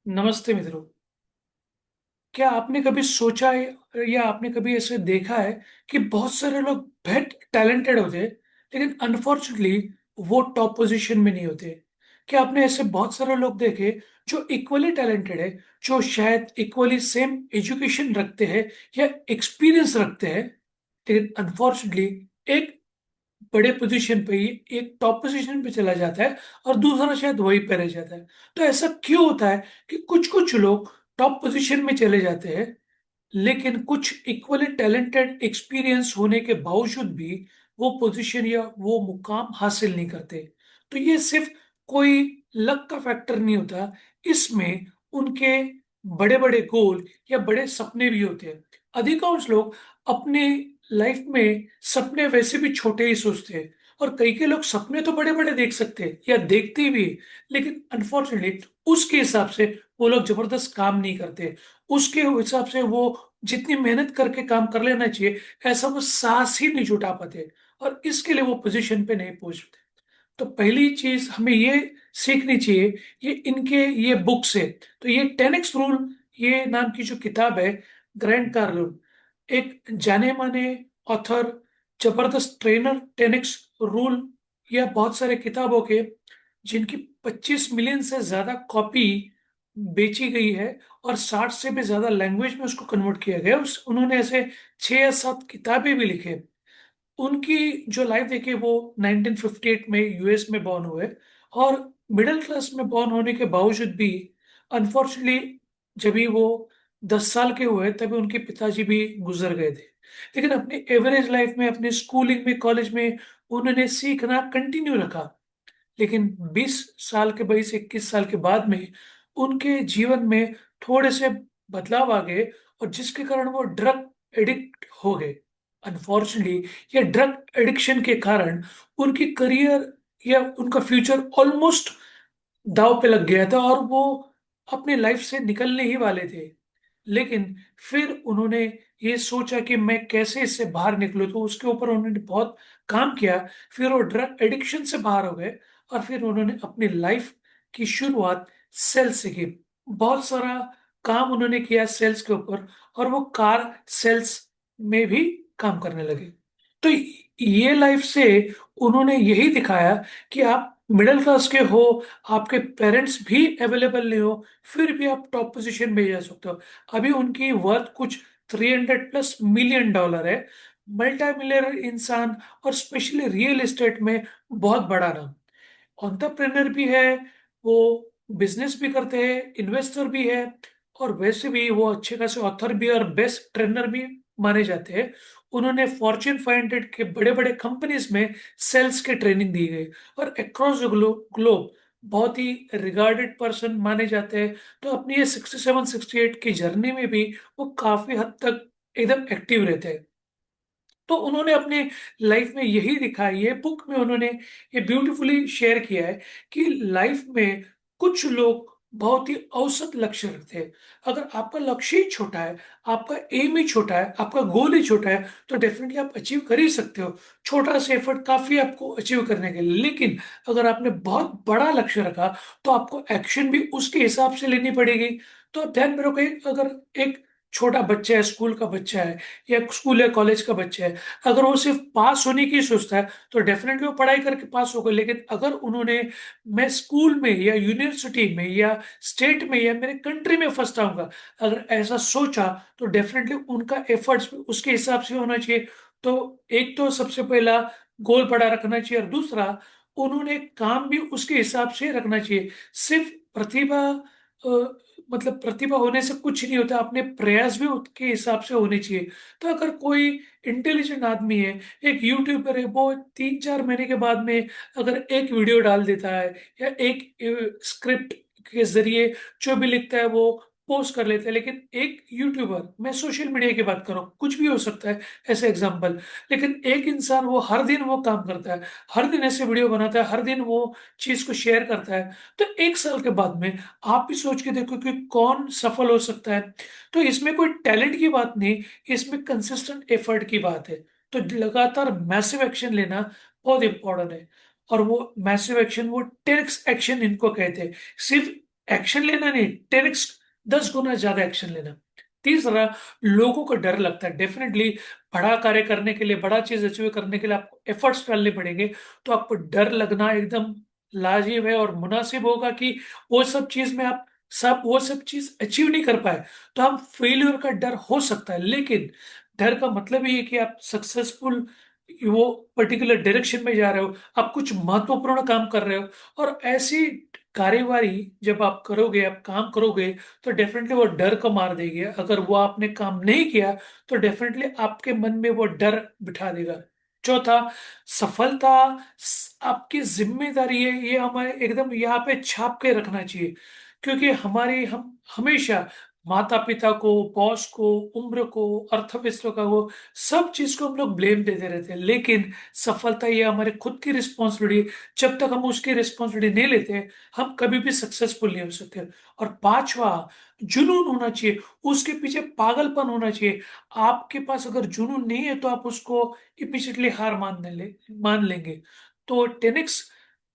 नमस्ते मित्रों। क्या आपने कभी सोचा है या आपने कभी ऐसे देखा है कि बहुत सारे लोग बहुत टैलेंटेड होते हैं, लेकिन अनफॉर्चुनेटली वो टॉप पोजीशन में नहीं होते। क्या आपने ऐसे बहुत सारे लोग देखे जो इक्वली टैलेंटेड है, जो शायद इक्वली सेम एजुकेशन रखते हैं या एक्सपीरियंस रखते हैं, लेकिन अनफॉर्चुनेटली एक बड़े पोजीशन पे ही एक टॉप पोजीशन पे चला जाता है और दूसरा शायद वहीं पे रह जाता है। तो ऐसा क्यों होता है कि कुछ कुछ लोग टॉप पोजीशन में चले जाते हैं, लेकिन कुछ इक्वली टैलेंटेड एक्सपीरियंस होने के बावजूद भी वो पोजीशन या वो मुकाम हासिल नहीं करते? तो ये सिर्फ कोई लक का फैक्टर नहीं होता, इसमें उनके बड़े बड़े गोल या बड़े सपने भी होते हैं। अधिकांश लोग अपने लाइफ में सपने वैसे भी छोटे ही सोचते हैं, और कई के लोग सपने तो बड़े बड़े देख सकते हैं या देखते भी हैं, लेकिन अनफॉर्चुनेटली उसके हिसाब से वो लोग जबरदस्त काम नहीं करते। उसके हिसाब से वो जितनी मेहनत करके काम कर लेना चाहिए, ऐसा वो सांस ही नहीं जुटा पाते, और इसके लिए वो पोजीशन पे नहीं पहुंचते। तो पहली चीज हमें ये सीखनी चाहिए, ये इनके ये बुक्स है। तो ये 10x रूल, ये नाम की जो किताब है, ग्रैंड कार्लून, एक जाने माने ऑथर, जबरदस्त ट्रेनर, 10x रूल या बहुत सारे किताबों के जिनकी 25 मिलियन से ज्यादा कॉपी बेची गई है, और 60 से भी ज्यादा लैंग्वेज में उसको कन्वर्ट किया गया। उस उन्होंने ऐसे 6 या 7 किताबें भी लिखे। उनकी जो लाइफ देखिए, वो 1958 में यूएस में बॉर्न हुए, और मिडिल क्लास में बॉर्न होने के बावजूद भी अनफॉर्चुनेटली जब भी वो 10 साल के हुए तभी उनके पिताजी भी गुजर गए थे। लेकिन अपनी एवरेज लाइफ में, अपने स्कूलिंग में, कॉलेज में उन्होंने सीखना कंटिन्यू रखा। लेकिन 20 साल के, 22 21 साल के बाद में उनके जीवन में थोड़े से बदलाव आ गए, और जिसके कारण वो ड्रग एडिक्ट हो गए। अनफॉर्चुनेटली ये ड्रग एडिक्शन के कारण उनकी करियर या उनका फ्यूचर ऑलमोस्ट दांव पे लग गया था, और वो अपने लाइफ से निकलने ही वाले थे। लेकिन फिर उन्होंने ये सोचा कि मैं कैसे इससे बाहर निकलूं, तो उसके ऊपर उन्होंने बहुत काम किया। फिर वो ड्रग एडिक्शन से बाहर हो गए, और फिर उन्होंने अपनी लाइफ की शुरुआत सेल्स से की। बहुत सारा काम उन्होंने किया सेल्स के ऊपर, और वो कार सेल्स में भी काम करने लगे। तो ये लाइफ से उन्होंने यही दिखाया कि आप मिडिल क्लास के हो, आपके पेरेंट्स भी अवेलेबल नहीं हो, फिर भी आप टॉप पोजीशन में जा सकते हो। अभी उनकी वर्थ कुछ 300+ मिलियन डॉलर है। मल्टी मिलियनर इंसान, और स्पेशली रियल एस्टेट में बहुत बड़ा नाम। एंटरप्रेन्योर भी है वो, बिजनेस भी करते हैं, इन्वेस्टर भी है, और वैसे भी वो अच्छे खासे ऑथर भी और बेस्ट ट्रेनर भी माने जाते हैं। उन्होंने फॉर्च्यून 500 के बड़े बड़े कंपनीज में सेल्स के ट्रेनिंग दी गई, और अक्रॉस द ग्लोब बहुत ही रिगार्डेड पर्सन माने जाते हैं। तो अपनी ये 67 68 की जर्नी में भी वो काफी हद तक एकदम एक्टिव रहते हैं। तो उन्होंने अपने लाइफ में यही दिखाई है, बुक में उन्होंने ये ब्यूटीफुली शेयर किया है कि लाइफ में कुछ लोग बहुत ही औसत लक्ष्य रखते हैं। अगर आपका लक्ष्य ही छोटा है, आपका एम ही छोटा है, आपका गोल ही छोटा है, तो डेफिनेटली आप अचीव कर ही सकते हो। छोटा सा एफर्ट काफी है आपको अचीव करने के लिए। लेकिन अगर आपने बहुत बड़ा लक्ष्य रखा, तो आपको एक्शन भी उसके हिसाब से लेनी पड़ेगी। तो आप ध्यान में रखो, अगर एक छोटा बच्चा है, स्कूल का बच्चा है या स्कूल या कॉलेज का बच्चा है, अगर वो सिर्फ पास होने की सोचता है, तो डेफिनेटली वो पढ़ाई करके पास होगा। लेकिन अगर उन्होंने, मैं स्कूल में या यूनिवर्सिटी में या स्टेट में या मेरे कंट्री में फर्स्ट आऊंगा, अगर ऐसा सोचा, तो डेफिनेटली उनका एफर्ट्स भी उसके हिसाब से होना चाहिए। तो एक तो सबसे पहला गोल बड़ा रखना चाहिए, और दूसरा उन्होंने काम भी उसके हिसाब से रखना चाहिए। सिर्फ प्रतिभा, मतलब प्रतिभा होने से कुछ नहीं होता, अपने प्रयास भी उसके हिसाब से होने चाहिए। तो अगर कोई इंटेलिजेंट आदमी है, एक यूट्यूबर है, वो 3 4 महीने के बाद में अगर एक वीडियो डाल देता है, या एक स्क्रिप्ट के जरिए जो भी लिखता है वो पोस्ट कर लेता है, लेकिन एक यूट्यूबर, मैं सोशल मीडिया की बात कर रहा हूँ, कुछ भी हो सकता है ऐसे एग्जाम्पल, लेकिन एक इंसान वो हर दिन वो काम करता है, हर दिन ऐसे वीडियो बनाता है, हर दिन वो चीज को शेयर करता है, तो 1 साल के बाद में आप भी सोच के देखो कि कौन सफल हो सकता है। तो इसमें कोई टैलेंट की बात नहीं, इसमें कंसिस्टेंट एफर्ट की बात है। तो लगातार मैसिव एक्शन लेना बहुत इंपॉर्टेंट है। और वो मैसिव एक्शन, वो टेक्स एक्शन इनको कहते हैं। सिर्फ एक्शन लेना नहीं, 10x, 10 गुना ज्यादा एक्शन लेना। तीसरा, लोगों को डर लगता है डेफिनेटली। बड़ा कार्य करने के लिए, बड़ा चीज अचीव करने के लिए आपको एफर्ट्स डालने पड़ेंगे। तो आपको डर लगना एकदम लाजिब है और मुनासिब होगा कि वो सब चीज में आप सब वो सब चीज अचीव नहीं कर पाए। तो हम फेल्यूर का डर हो सकता है, लेकिन डर का मतलब ये है कि आप सक्सेसफुल वो पर्टिकुलर डायरेक्शन में जा रहे हो, आप कुछ महत्वपूर्ण काम कर रहे हो। और ऐसी कार्यवाही जब आप करोगे, आप काम करोगे, तो डेफिनेटली वो डर को मार देगी। अगर वो आपने काम नहीं किया तो डेफिनेटली आपके मन में वो डर बिठा देगा। चौथा, सफलता आपकी जिम्मेदारी है, ये हमारे एकदम यहाँ पे छाप के रखना चाहिए। क्योंकि हमारी हम हमेशा माता पिता को, बॉस को, उम्र को, अर्थव्यवस्था को, सब चीज को हम लोग ब्लेम देते रहते हैं। लेकिन सफलता ये हमारे खुद की रिस्पॉन्सिबिलिटी। जब तक हम उसकी रिस्पॉन्सिबिलिटी नहीं लेते, हम कभी भी सक्सेसफुल नहीं हो सकते। और पांचवा, जुनून होना चाहिए, उसके पीछे पागलपन होना चाहिए। आपके पास अगर जुनून नहीं है तो आप उसको इमीडिएटली हार मान लेंगे। तो 10x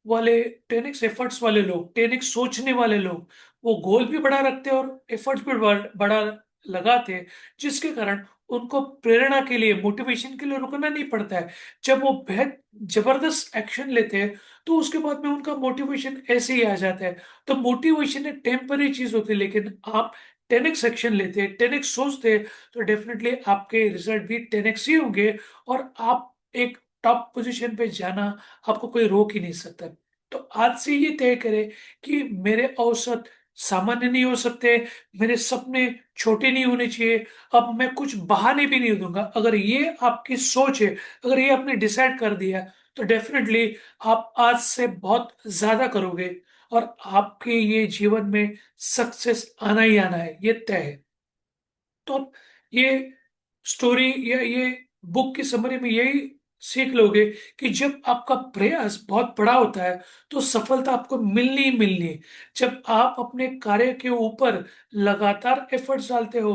वाले, 10x एफर्ट्स वाले लोग, 10x सोचने वाले लोग, वो गोल भी बड़ा रखते हैं और एफर्ट्स भी बड़ा लगाते हैं। जिसके कारण उनको प्रेरणा के लिए, मोटिवेशन के लिए रुकना नहीं पड़ता है। जब वो बेहद जबरदस्त एक्शन लेते हैं तो उसके बाद में उनका मोटिवेशन ऐसे ही आ जाता है। तो मोटिवेशन एक टेम्पररी चीज होती है, लेकिन आप 10x एक्शन लेते हैं, 10x सोचते हैं, तो डेफिनेटली आपके रिजल्ट भी 10x ही होंगे। और आप एक टॉप पोजीशन पे जाना, आपको कोई रोक ही नहीं सकता। तो आज से ये तय करें कि मेरे औसत सामान्य नहीं हो सकते, मेरे सपने छोटे नहीं होने चाहिए। अब मैं कुछ बहाने भी नहीं दूंगा। अगर ये आपकी सोच है, अगर ये आपने डिसाइड कर दिया, तो डेफिनेटली आप आज से बहुत ज्यादा करोगे और आपके ये जीवन में सक्सेस आना ही आना है, ये तय है। तो आप ये स्टोरी या ये बुक की समरी में यही सीख लोगे कि जब आपका प्रयास बहुत बड़ा होता है तो सफलता आपको मिलनी ही मिलनी है। जब आप अपने कार्य के ऊपर लगातार एफर्ट्स डालते हो,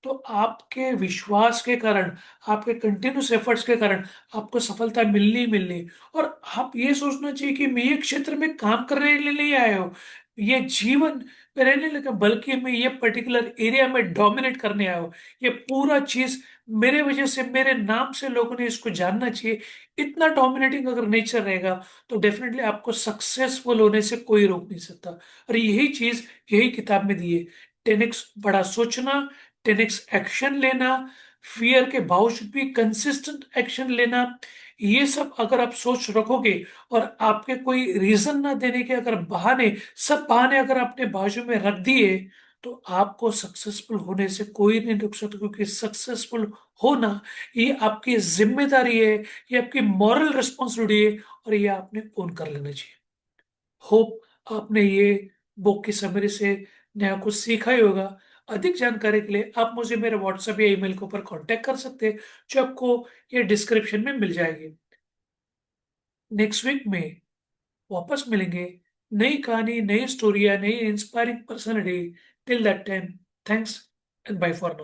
तो आपके विश्वास के कारण, आपके कंटिन्यूस एफर्ट्स के कारण आपको सफलता मिलनी ही मिलनी है। और आप ये सोचना चाहिए कि मैं ये क्षेत्र में काम करने के लिए नहीं आया हूँ, ये जीवन में रहने लगा, बल्कि मैं ये पर्टिकुलर एरिया में डोमिनेट करने आया हूँ। ये पूरा चीज मेरे वजह से, मेरे नाम से लोगों ने इसको जानना चाहिए। इतना डोमिनेटिंग अगर नेचर रहेगा, तो डेफिनेटली आपको सक्सेसफुल होने से कोई रोक नहीं सकता। और यही चीज यही किताब में दी है। 10x बड़ा सोचना, 10x एक्शन लेना, फियर के बावजूद भी कंसिस्टेंट एक्शन लेना, ये सब अगर आप सोच रखोगे और आपके कोई रीजन ना देने के अगर बहाने, सब बहाने अगर आपने बाजू में रख दिए, तो आपको सक्सेसफुल होने से कोई नहीं रोक सकता। क्योंकि सक्सेसफुल होना ये आपकी जिम्मेदारी है, ये आपकी मॉरल रिस्पॉन्सिबिलिटी है, और ये आपने ओन कर लेना चाहिए। होप आपने ये बुक की समरी से नया कुछ सीखा ही होगा। अधिक जानकारी के लिए आप मुझे मेरे व्हाट्सएप या ईमेल के ऊपर कांटेक्ट कर सकते हैं, जो आपको ये डिस्क्रिप्शन में मिल जाएगी। नेक्स्ट वीक में वापस मिलेंगे, नई कहानी, नई स्टोरी या नई inspiring personality. Till that time, thanks and bye for now.